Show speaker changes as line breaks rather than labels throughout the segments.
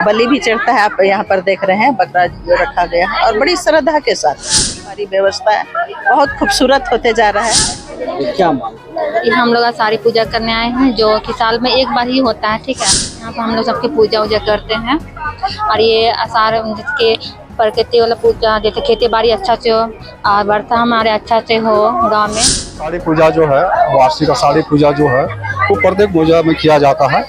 बलि भी चढ़ता है। आप यहाँ पर देख रहे हैं बकरा जो रखा गया है और बड़ी श्रद्धा के साथ हमारी व्यवस्था है, बहुत खूबसूरत होते जा रहा है।
क्या मांग
ये हम लोग आषाढ़ी पूजा करने आए हैं, जो कि साल में एक बार ही होता है। ठीक है, यहाँ पर हम लोग सबकी पूजा वूजा करते हैं। और ये आषाढ़ के प्रकृति वाला पूजा, जैसे खेती बाड़ी अच्छा से हो और वर्षा हमारे अच्छा से हो गांव में।
आषाढ़ी पूजा जो है, वार्षिक आषाढ़ी पूजा जो है वो प्रत्येक पूजा में किया जाता है।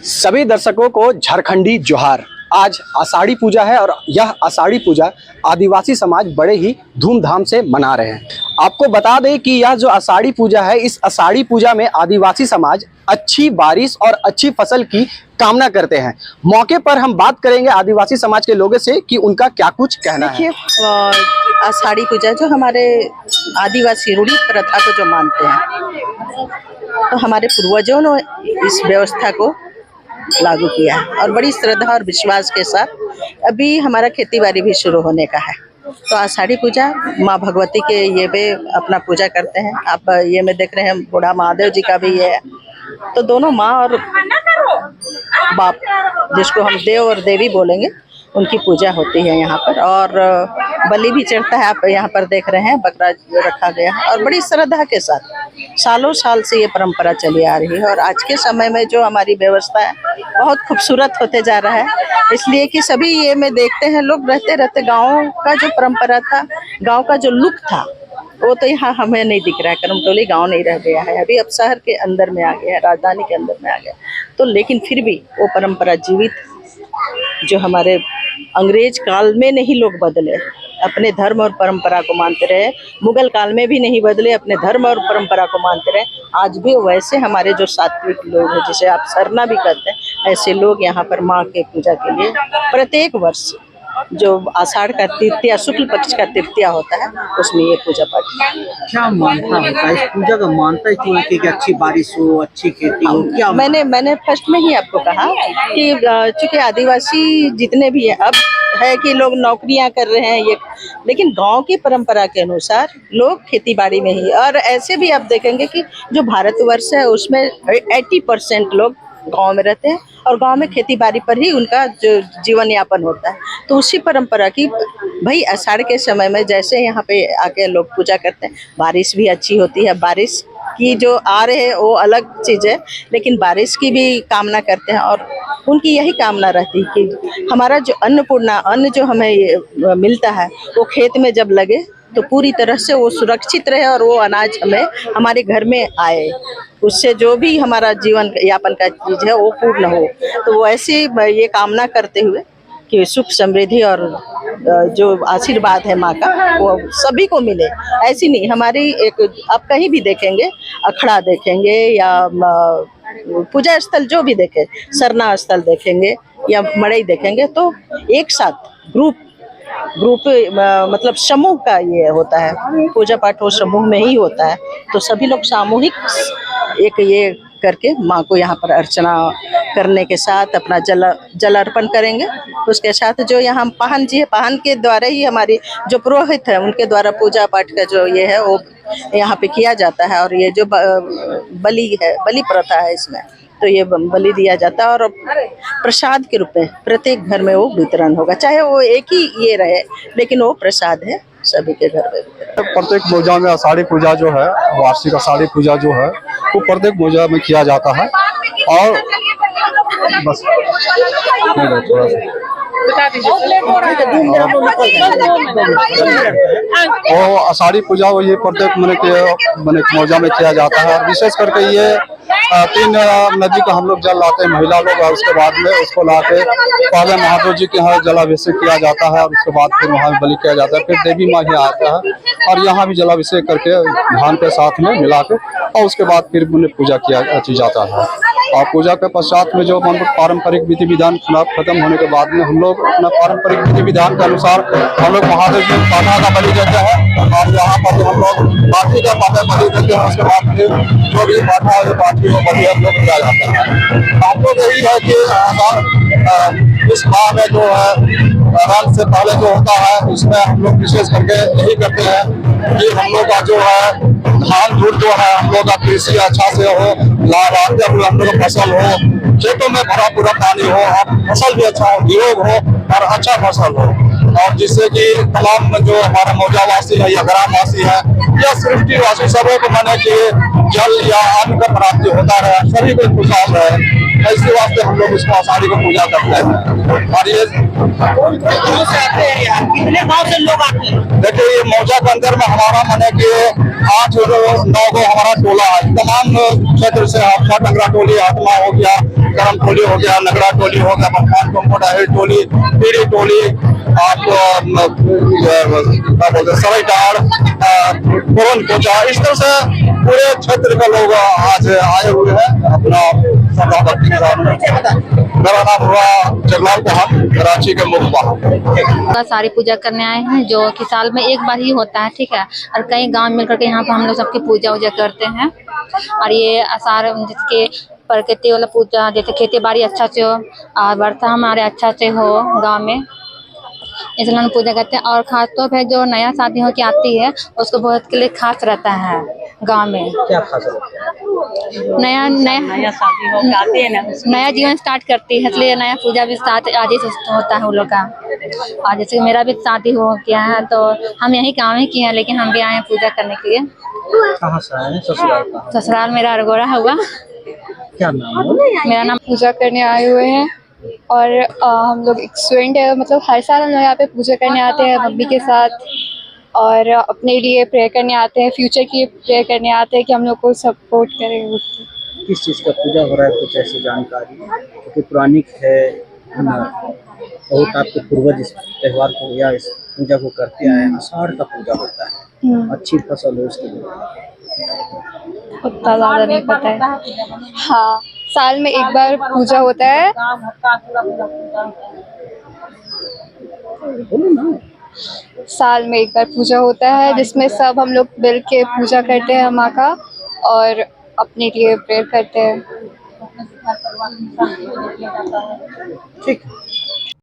सभी दर्शकों को झारखंडी जोहार। आज आषाढ़ी पूजा है और यह आषाढ़ी पूजा आदिवासी समाज बड़े ही धूमधाम से मना रहे हैं। आपको बता दें कि यह जो आषाढ़ी पूजा है, इस आषाढ़ी पूजा में आदिवासी समाज अच्छी बारिश और अच्छी फसल की कामना करते हैं। मौके पर हम बात करेंगे आदिवासी समाज के लोगों से कि उनका क्या कुछ कहना है।
देखिए, आषाढ़ी पूजा जो हमारे आदिवासी रूढ़ी प्रथा को जो मानते हैं, तो हमारे पूर्वजों ने इस व्यवस्था को लागू किया है और बड़ी श्रद्धा और विश्वास के साथ अभी हमारा खेती बाड़ी भी शुरू होने का है। तो आषाढ़ी पूजा माँ भगवती के ये भी अपना पूजा करते हैं। आप ये में देख रहे हैं बूढ़ा महादेव जी का भी ये है। तो दोनों माँ और बाप, जिसको हम देव और देवी बोलेंगे, उनकी पूजा होती है यहाँ पर। और बलि भी चढ़ता है। आप यहाँ पर देख रहे हैं बकरा जो रखा गया है और बड़ी श्रद्धा के साथ सालों साल से ये परंपरा चली आ रही है। और आज के समय में जो हमारी व्यवस्था है, बहुत खूबसूरत होते जा रहा है। इसलिए कि सभी ये में देखते हैं, लोग रहते रहते गाँव का जो परंपरा था, गाँव का जो लुक था, वो तो यहाँ हमें नहीं दिख रहा है। करमटोली गांव नहीं रह गया है, अभी अब शहर के अंदर में आ गया है, राजधानी के अंदर में आ गया। तो लेकिन फिर भी वो परंपरा जीवित, जो हमारे अंग्रेज काल में नहीं लोग बदले, अपने धर्म और परंपरा को मानते रहे। मुगल काल में भी नहीं बदले, अपने धर्म और परंपरा को मानते रहे। आज भी वैसे हमारे जो सात्विक लोग हैं, जिसे आप सरना भी कहते हैं, ऐसे लोग यहाँ पर माँ के पूजा के लिए प्रत्येक वर्ष जो आषाढ़ का तृतीया, शुक्ल पक्ष का तृतीया होता है, उसमें ये पूजा पाठ।
क्या मानता होता है इस पूजा का? मानता क्यों है कि अच्छी बारिश हो, अच्छी खेती हो? क्या
मैंने फर्स्ट में ही आपको कहा कि चूंकि आदिवासी जितने भी हैं, अब है कि लोग नौकरियां कर रहे हैं ये, लेकिन गांव की परंपरा के अनुसार लोग खेती बाड़ी में ही। और ऐसे भी आप देखेंगे कि जो भारतवर्ष है उसमें 80% लोग गांव में रहते हैं और गांव में खेती बाड़ी पर ही उनका जो जीवन यापन होता है। तो उसी परंपरा की भाई आषाढ़ के समय में जैसे यहाँ पे आके लोग पूजा करते हैं, बारिश भी अच्छी होती है। बारिश की जो आ रहे है वो अलग चीज़ है, लेकिन बारिश की भी कामना करते हैं। और उनकी यही कामना रहती है कि हमारा जो अन्नपूर्णा अन्न जो हमें मिलता है, वो खेत में जब लगे तो पूरी तरह से वो सुरक्षित रहे और वो अनाज हमें हमारे घर में आए। उससे जो भी हमारा जीवन यापन का चीज़ है वो पूर्ण हो। तो वो ऐसी ये कामना करते हुए कि सुख समृद्धि और जो आशीर्वाद है माँ का, वो सभी को मिले। ऐसी नहीं, हमारी एक, आप कहीं भी देखेंगे, अखड़ा देखेंगे या पूजा स्थल जो भी देखें, सरना स्थल देखेंगे या मड़ई देखेंगे, तो एक साथ ग्रुप मतलब समूह का ये होता है। पूजा पाठ वो समूह में ही होता है। तो सभी लोग सामूहिक एक ये करके माँ को यहाँ पर अर्चना करने के साथ अपना जल अर्पण करेंगे। उसके साथ जो यहाँ पाहन जी है, पाहन के द्वारा ही हमारी जो पुरोहित है, उनके द्वारा पूजा पाठ का जो ये है वो यहाँ पे किया जाता है। और ये जो बलि है, बलि प्रथा है इसमें, तो ये बलि दिया जाता है और प्रसाद के रूप में प्रत्येक घर में वो वितरण होगा। चाहे वो एक ही ये रहे, लेकिन वो प्रसाद है सभी के घर में।
प्रत्येक पूजा में आषाढ़ी पूजा जो है, वार्षिक आषाढ़ी पूजा जो है वो प्रत्येक पूजा में किया जाता है। और बस वो आषाढ़ी पूजा वो ये प्रत्येक मने मौजा में किया जाता है। और विशेष करके ये 3 नदी का हम लोग जल लाते हैं, महिला लोग, और उसके बाद में उसको लाके पहले महादेव जी के यहाँ जलाभिषेक किया जाता है और उसके बाद फिर वहाँ बलि किया जाता है। फिर देवी माँ यहाँ आता है और यहाँ भी जलाभिषेक करके धान के साथ में मिला के, और उसके बाद फिर पूजा किया जाता है। और पूजा के पश्चात में जो पारंपरिक विधि विधान खत्म होने के बाद में हम लोग अपना पारंपरिक विधि विधान के अनुसार हम लोग महादेव जी पाठा का बलि देते हैं। और यहाँ पर हम लोग पाठी का बलि देते हैं। उसके बाद फिर जो भी पाठा है, पाठी को बलि हम लोग दिया जाता है। हम लोग यही है कि इस माह में जो है रंग से पहले जो होता है, उसमें हम लोग विशेष करके यही करते हैं कि हम लोग का जो है धान धूल जो है हम लोग का कृषि अच्छा से हो, लाते हुए हम लोग का फसल हो, खेतों में भरा पूरा पानी हो और फसल भी अच्छा हो, योग हो और अच्छा फसल हो, और जिससे कि तमाम जो हमारा मौजावासी है या ग्रामवासी है या सृष्टिवासी सबों को माने कि जल या अन्न का प्राप्ति होता रहे, सभी को खुशहाल रहे। इसी वास्ते हम लोग इसको आषाढ़ी को पूजा करते हैं। और ये
कितने गांव से लोग आते हैं?
देखिए ये मौजा के अंदर में हमारा माने कि 8-9 हमारा टोला है, तमाम क्षेत्र से आपका टंगरा टोली, आत्मा हो गया, करम टोली हो गया, नगरा टोली हो गया, बंपान कंपोटा टोली, पीड़ी टोली, आपको क्या बोलते हैं सरईटाड़, पुरन कोचा, इस तरह से पूरे क्षेत्र के लोग आज आए हुए हैं अपना श्रद्धा भक्ति के साथ। मेरा नाम हुआ जगलाल बहान, कराची के मुख्य बहान।
सारी पूजा करने आए हैं जो कि साल में एक बार ही होता है, ठीक है। और कई गांव मिलकर के यहाँ पर हम लोग सबकी पूजा वूजा करते हैं। और ये आषाढ़ जिसके प्रकृति वाला पूजा, जैसे खेती बाड़ी अच्छा से हो और वर्षा हमारे अच्छा से हो गांव में, इसलिए हम पूजा करते हैं। और खास तौर पे जो नया शादी हो के आती है उसको बहुत के लिए खास रहता है गांव में।
क्या खास रहता है?
नया शादी हो के आती है ना, नया जीवन स्टार्ट करती है, इसलिए नया पूजा भी स्टार्ट आज ही से होता है उन लोग का। और जैसे मेरा भी शादी हो गया है तो हम यही काम ही किए हैं, लेकिन हम भी आए हैं पूजा करने के लिए।
कहाँ से आए हैं? ससुराल का?
ससुराल मेरा अरगोड़ा हुआ।
क्या नाम है?
मेरा नाम
पूजा करने आए हुए हैं। और हम लोग एक स्टूडेंट है, मतलब हर साल हम लोग यहाँ पे पूजा करने आते हैं मम्मी के साथ, और अपने लिए प्रेयर करने आते हैं, फ्यूचर के लिए प्रेयर करने आते हैं कि हम लोग को सपोर्ट करें।
किस चीज़ का पूजा हो रहा है, कुछ ऐसी जानकारी? क्योंकि पौराणिक है ना, बहुत आपके पूर्वज इस त्यौहार को या इस पूजा को करते आए हैं। आषाढ़ का पूजा होता है, अच्छी फसल हो उसके लिए।
उतना ज़्यादा नहीं पता है। हाँ, साल में एक बार पूजा होता है। साल में एक बार पूजा होता है जिसमें सब हम लोग मिल के पूजा करते हैं माँ का, और अपने लिए प्रेयर करते हैं।
ठीक है।